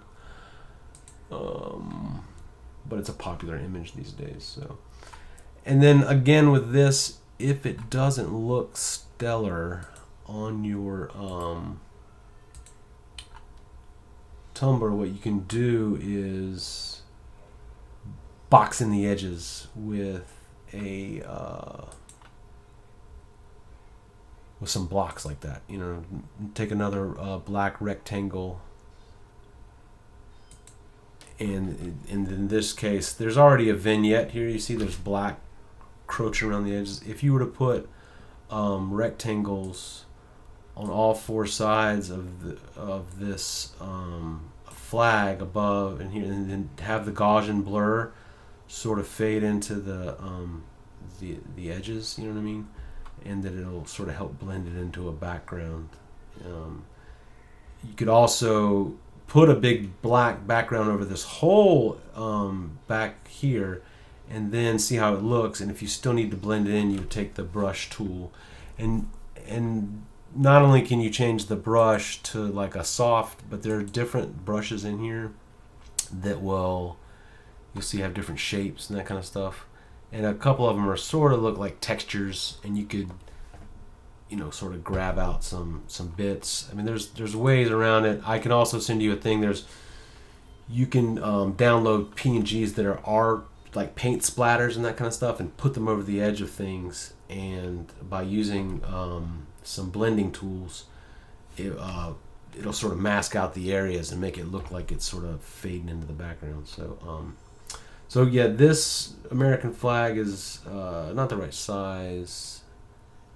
But it's a popular image these days. So, and then again with this, if it doesn't look stellar on your Tumbler, what you can do is box in the edges with a with some blocks like that. You know, take another black rectangle, and in this case, there's already a vignette here. You see, there's black crouching around the edges. If you were to put rectangles on all four sides of this flag above and here, and then have the Gaussian blur sort of fade into the edges, you know what I mean, and that it'll sort of help blend it into a background. You could also put a big black background over this whole back here, and then see how it looks. And if you still need to blend it in, you would take the brush tool, and not only can you change the brush to like a soft, but there are different brushes in here that you'll see have different shapes and that kind of stuff. And a couple of them are sort of look like textures, and you could, you know, sort of grab out some bits. I mean, there's ways around it. I can also send you a thing. You can download PNGs that are like paint splatters and that kind of stuff, and put them over the edge of things. And by using some blending tools, it'll sort of mask out the areas and make it look like it's sort of fading into the background. So yeah, this American flag is not the right size,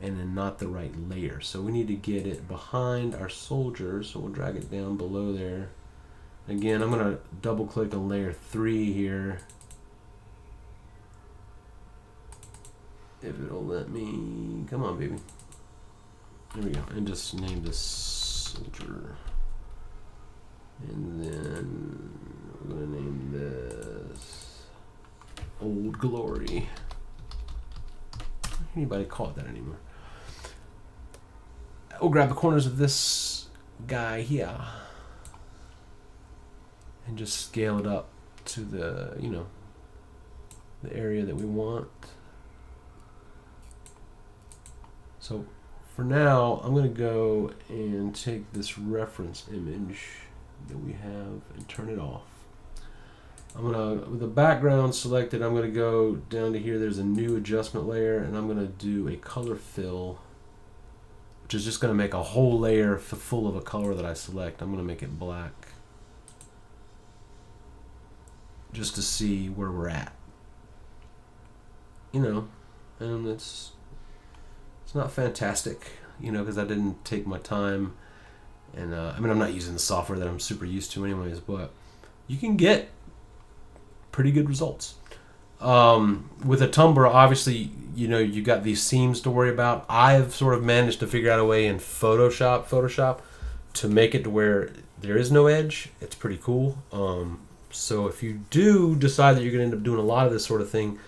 and then not the right layer. So we need to get it behind our soldiers. So we'll drag it down below there. Again, I'm going to double click on layer 3 here, if it'll let me. Come on, baby. There we go. And just name this soldier. And then we're going to name this Old Glory. Anybody call it that anymore? We'll grab the corners of this guy here and just scale it up to the, you know, the area that we want. So for now, I'm going to go and take this reference image that we have and turn it off. I'm going to, with the background selected, I'm going to go down to here. There's a new adjustment layer, and I'm going to do a color fill, which is just going to make a whole layer full of a color that I select. I'm going to make it black, just to see where we're at. You know, and it's not fantastic, you know, because I didn't take my time. And I mean, I'm not using the software that I'm super used to anyways, but you can get pretty good results. With a Tumbler, obviously, you got these seams to worry about. I've sort of managed to figure out a way in Photoshop to make it to where there is no edge. It's pretty cool. So if you do decide that you're going to end up doing a lot of this sort of thing,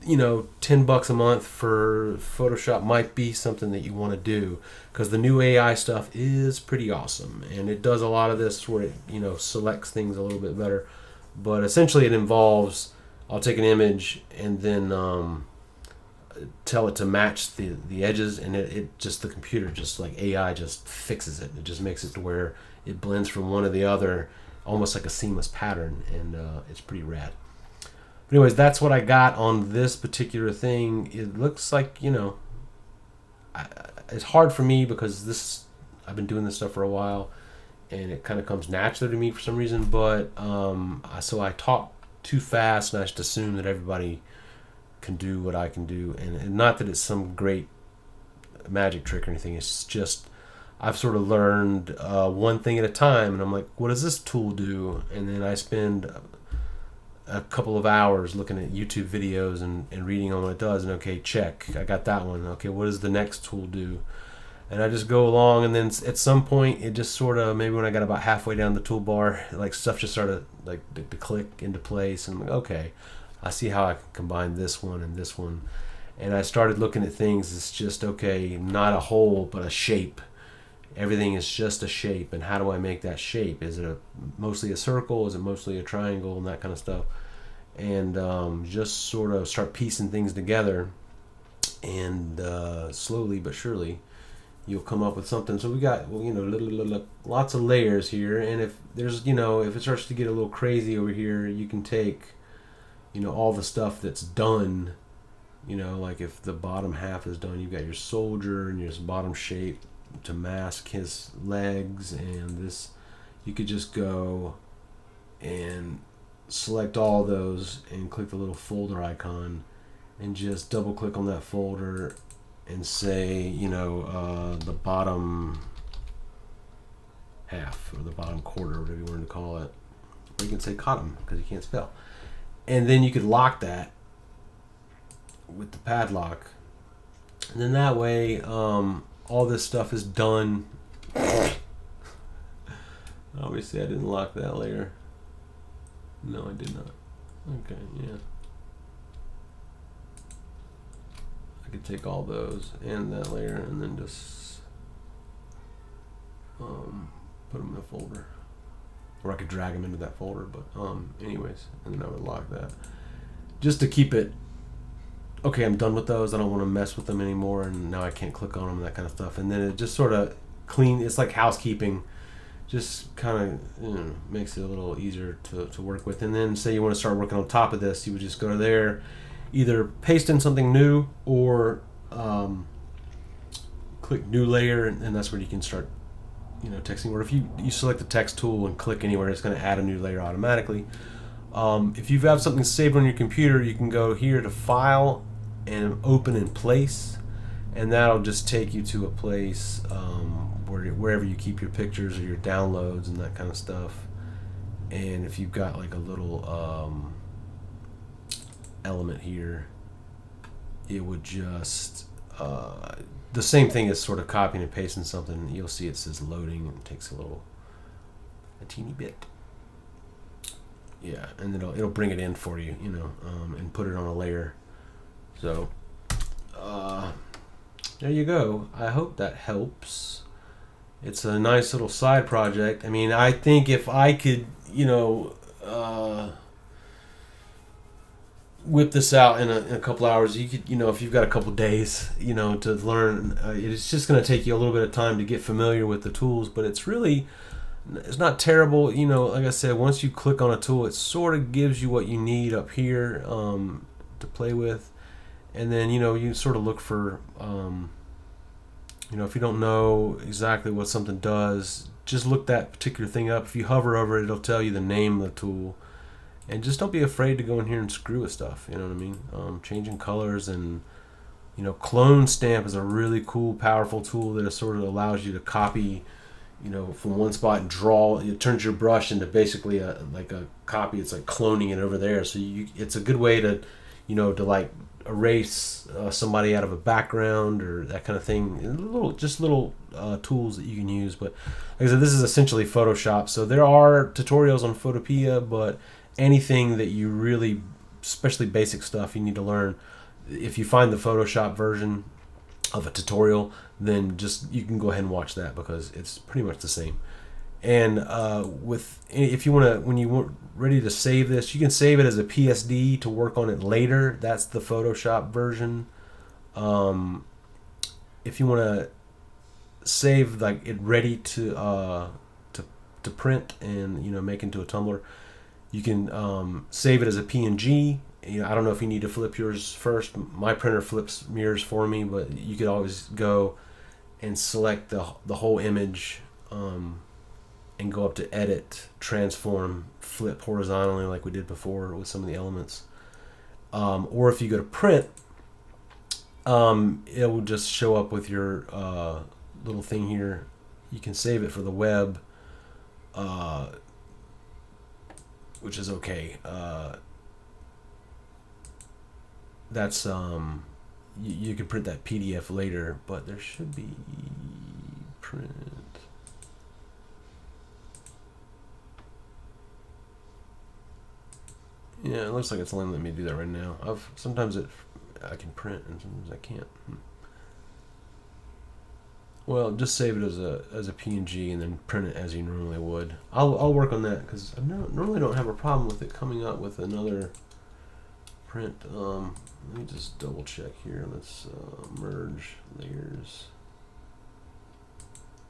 $10 a month for Photoshop might be something that you want to do, because the new AI stuff is pretty awesome, and it does a lot of this where it selects things a little bit better. But essentially it involves, I'll take an image and then tell it to match the edges, and it just, the computer, just like AI, just fixes it. It just makes it to where it blends from one to the other, almost like a seamless pattern, and it's pretty rad. But anyways, that's what I got on this particular thing. It looks like, it's hard for me because I've been doing this stuff for a while, and it kind of comes naturally to me for some reason. But so I talk too fast, and I just assume that everybody can do what I can do, and not that it's some great magic trick or anything. It's just I've sort of learned one thing at a time, and I'm like, what does this tool do? And then I spend a couple of hours looking at YouTube videos and reading on what it does, and okay, check, I got that one. Okay, what does the next tool do? And I just go along, and then at some point it just sort of, maybe when I got about halfway down the toolbar, like stuff just started like to click into place, and I'm like, okay, I see how I can combine this one and this one. And I started looking at things, it's just, okay, not a hole but a shape. Everything is just a shape, and how do I make that shape? Is it mostly a circle? Is it mostly a triangle? And that kind of stuff. And just sort of start piecing things together, and slowly but surely you'll come up with something. So we got lots of layers here, and if there's if it starts to get a little crazy over here, you can take all the stuff that's done. Like if the bottom half is done, you've got your soldier and your bottom shape to mask his legs, and this, you could just go and select all those and click the little folder icon and just double click on that folder and say the bottom half or the bottom quarter, whatever you want to call it, or you can say cotton because you can't spell, and then you could lock that with the padlock, and then that way all this stuff is done. Obviously I didn't lock that layer. No, I did not. Okay, yeah. I could take all those and that layer and then just put them in a folder. Or I could drag them into that folder, but anyways, and then I would lock that. Just to keep it, okay, I'm done with those, I don't want to mess with them anymore, and now I can't click on them and that kind of stuff. And then it just sort of it's like housekeeping. Just kind of makes it a little easier to work with. And then say you want to start working on top of this, you would just go there, either paste in something new or click new layer, and that's where you can start texting. Or if you select the text tool and click anywhere, it's going to add a new layer automatically. If you have something saved on your computer, you can go here to File and Open in Place, and that'll just take you to a place wherever you keep your pictures or your downloads and that kind of stuff. And if you've got like a little element here, it would just the same thing as sort of copying and pasting something. You'll see it says loading, and it takes a teeny bit. Yeah, and then it'll bring it in for you, and put it on a layer. So there you go. I hope that helps. It's a nice little side project. I mean, I think if I could, whip this out in a couple hours, you could, if you've got a couple days, to learn, it's just going to take you a little bit of time to get familiar with the tools, but it's not terrible. Like I said, once you click on a tool, it sort of gives you what you need up here to play with. And then, you sort of look for, if you don't know exactly what something does, just look that particular thing up. If you hover over it, it'll tell you the name of the tool. And just don't be afraid to go in here and screw with stuff, you know what I mean? Changing colors and, clone stamp is a really cool, powerful tool that sort of allows you to copy, from one spot and draw. It turns your brush into basically like a copy. It's like cloning it over there. So it's a good way to, to like erase somebody out of a background or that kind of thing. Little tools that you can use. But like I said, this is essentially Photoshop. So there are tutorials on Photopea, but anything that you really, especially basic stuff, you need to learn. If you find the Photoshop version of a tutorial, then you can go ahead and watch that because it's pretty much the same. And if you when you want ready to save this, you can save it as a PSD to work on it later. That's the Photoshop version. If you want to save like it ready to print and make into a Tumbler, you can save it as a PNG. I don't know if you need to flip yours first. My printer flips mirrors for me, but you could always go and select the whole image and go up to edit, transform, flip horizontally like we did before with some of the elements. Or if you go to print, it will just show up with your little thing here. You can save it for the web, which is okay. That's you can print that PDF later, but there should be print. Yeah, it looks like it's only letting me do that right now. Sometimes I can print and sometimes I can't. Well, just save it as a PNG and then print it as you normally would. I'll work on that because I normally don't have a problem with it coming up with another print. Let me just double check here. Let's merge layers.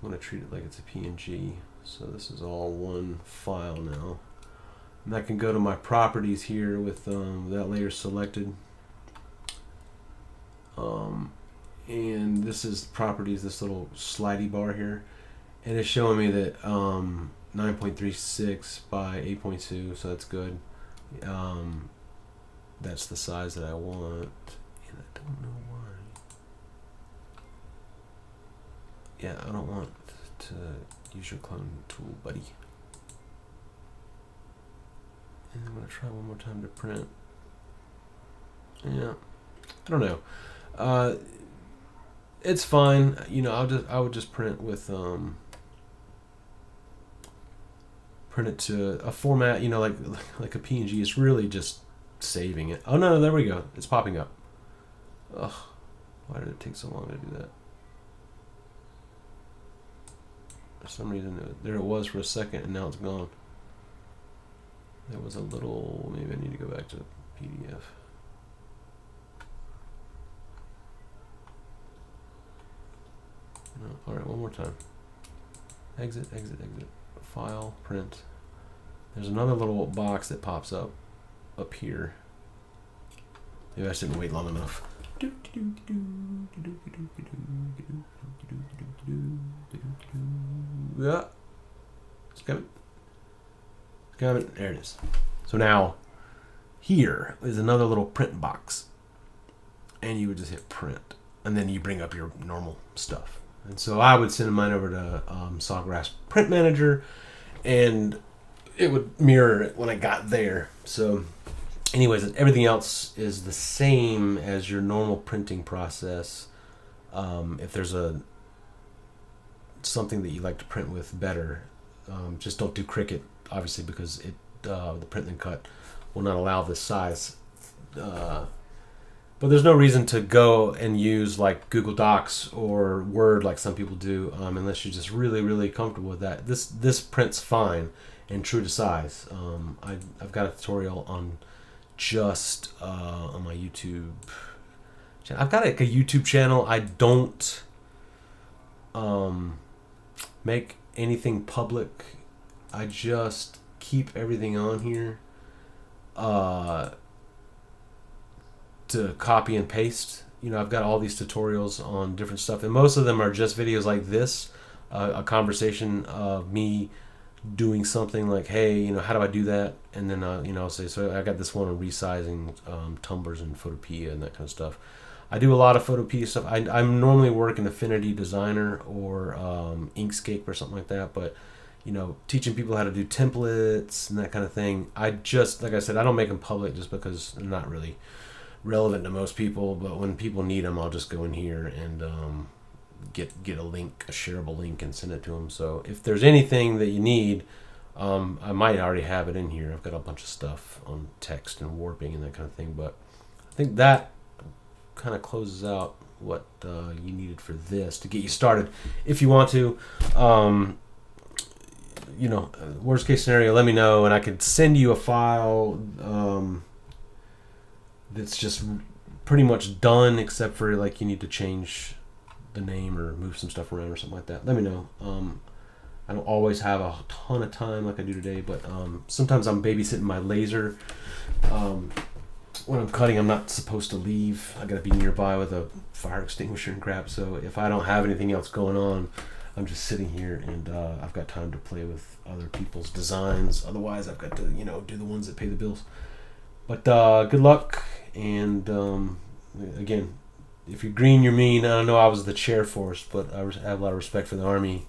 I'm going to treat it like it's a PNG. So this is all one file now. And I can go to my properties here with that layer selected. And this is properties, this little slidey bar here. And it's showing me that 9.36 by 8.2, so that's good. That's the size that I want, and I don't know why. Yeah, I don't want to use your clone tool, buddy. And I'm gonna try one more time to print. Yeah, I don't know. It's fine. I would just print with print it to a format. Like a PNG. It's really just saving it. Oh no, there we go. It's popping up. Ugh, why did it take so long to do that? For some reason, there it was for a second, and now it's gone. There was a little. Maybe I need to go back to PDF. No. All right, one more time. Exit. File, print. There's another little box that pops up here. Maybe I just didn't wait long enough. Yeah. It's coming. There it is. So now, here is another little print box. And you would just hit print. And then you bring up your normal stuff. And so I would send mine over to Sawgrass Print Manager. And it would mirror it when I got there. So anyways, everything else is the same as your normal printing process. If there's something that you like to print with better, just don't do Cricut, obviously, because the print and cut will not allow this size. But there's no reason to go and use like Google Docs or Word like some people do, unless you're just really, really comfortable with that. This prints fine and true to size. I've got a tutorial on just on my YouTube channel. I've got like a YouTube channel. I don't make anything public. I just keep everything on here to copy and paste. I've got all these tutorials on different stuff, and most of them are just videos like this, a conversation of me doing something like, hey, how do I do that? And then I'll say, so I got this one on resizing tumblers and Photopea and that kind of stuff. I do a lot of Photopea stuff. I'm normally working Affinity Designer or Inkscape or something like that, but teaching people how to do templates and that kind of thing. I just, like I said, I don't make them public just because they're not really relevant to most people. But when people need them, I'll just go in here and get a link, a shareable link, and send it to them. So if there's anything that you need, I might already have it in here. I've got a bunch of stuff on text and warping and that kind of thing. But I think that kind of closes out what you needed for this to get you started. If you want to, worst case scenario, let me know, and I could send you a file that's just pretty much done, except for like you need to change the name or move some stuff around or something like that. Let me know. I don't always have a ton of time like I do today, but sometimes I'm babysitting my laser. When I'm cutting, I'm not supposed to leave. I gotta be nearby with a fire extinguisher and crap. So if I don't have anything else going on, I'm just sitting here and I've got time to play with other people's designs. Otherwise, I've got to do the ones that pay the bills. But good luck, and again, if you're green, you're mean. I don't know. I was the chair force, but I have a lot of respect for the Army.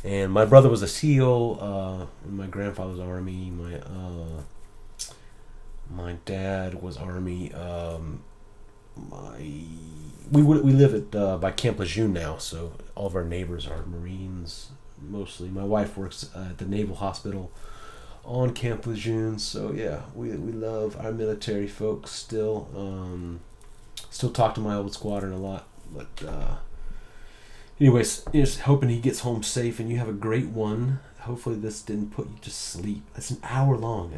And my brother was a SEAL. My grandfather was Army. My dad was Army. We live at by Camp Lejeune now, so all of our neighbors are Marines mostly. My wife works at the Naval Hospital on Camp Lejeune, so yeah, we love our military folks still. Still talk to my old squadron a lot, but anyways, just hoping he gets home safe and you have a great one. Hopefully this didn't put you to sleep. It's an hour long.